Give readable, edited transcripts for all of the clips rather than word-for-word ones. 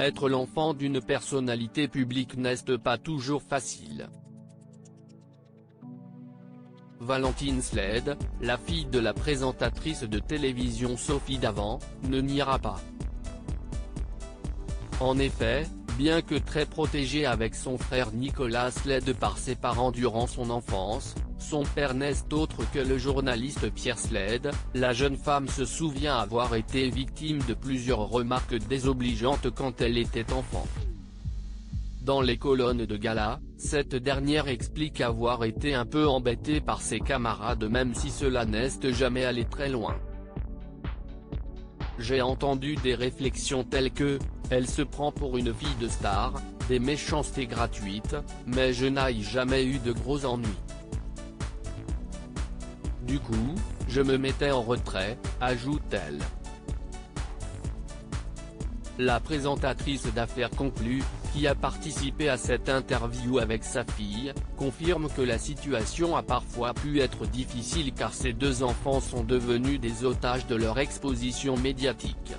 être l'enfant d'une personnalité publique n'est pas toujours facile. Valentine Sled, la fille de la présentatrice de télévision Sophie Davant, ne niera pas. En effet, bien que très protégée avec son frère Nicolas Sled par ses parents durant son enfance, son père n'est autre que le journaliste Pierre Sled, la jeune femme se souvient avoir été victime de plusieurs remarques désobligeantes quand elle était enfant. Dans les colonnes de gala, cette dernière explique avoir été un peu embêtée par ses camarades même si cela n'est jamais allé très loin. J'ai entendu des réflexions telles que « elle se prend pour une fille de star », des méchancetés gratuites, mais je n'ai jamais eu de gros ennuis. Du coup, je me mettais en retrait, ajoute-t-elle. La présentatrice d'affaires conclue, qui a participé à cette interview avec sa fille, confirme que la situation a parfois pu être difficile car ses deux enfants sont devenus des otages de leur exposition médiatique.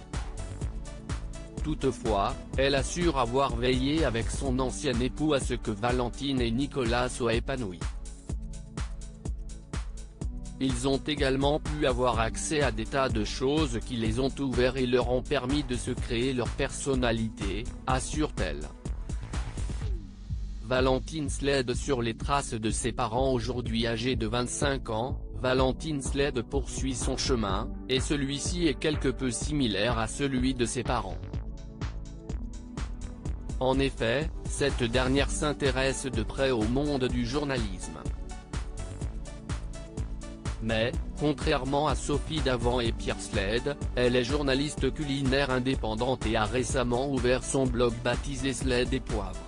Toutefois, elle assure avoir veillé avec son ancien époux à ce que Valentine et Nicolas soient épanouis. Ils ont également pu avoir accès à des tas de choses qui les ont ouverts et leur ont permis de se créer leur personnalité, assure-t-elle. Valentine Sled sur les traces de ses parents aujourd'hui âgés de 25 ans, Valentine Sled poursuit son chemin, et celui-ci est quelque peu similaire à celui de ses parents. En effet, cette dernière s'intéresse de près au monde du journalisme. Mais, contrairement à Sophie Davant et Pierre Sled, elle est journaliste culinaire indépendante et a récemment ouvert son blog baptisé Sled et Poivre.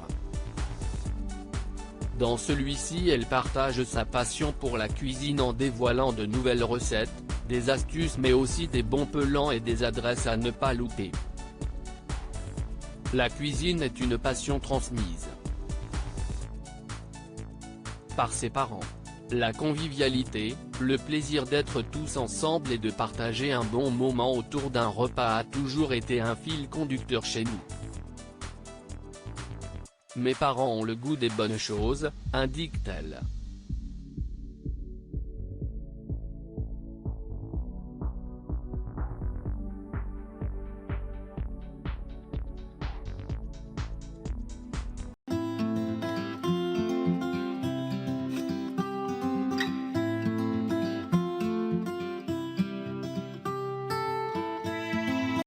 Dans celui-ci elle partage sa passion pour la cuisine en dévoilant de nouvelles recettes, des astuces mais aussi des bons plans et des adresses à ne pas louper. La cuisine est une passion transmise par ses parents. La convivialité, le plaisir d'être tous ensemble et de partager un bon moment autour d'un repas a toujours été un fil conducteur chez nous. Mes parents ont le goût des bonnes choses, indique-t-elle.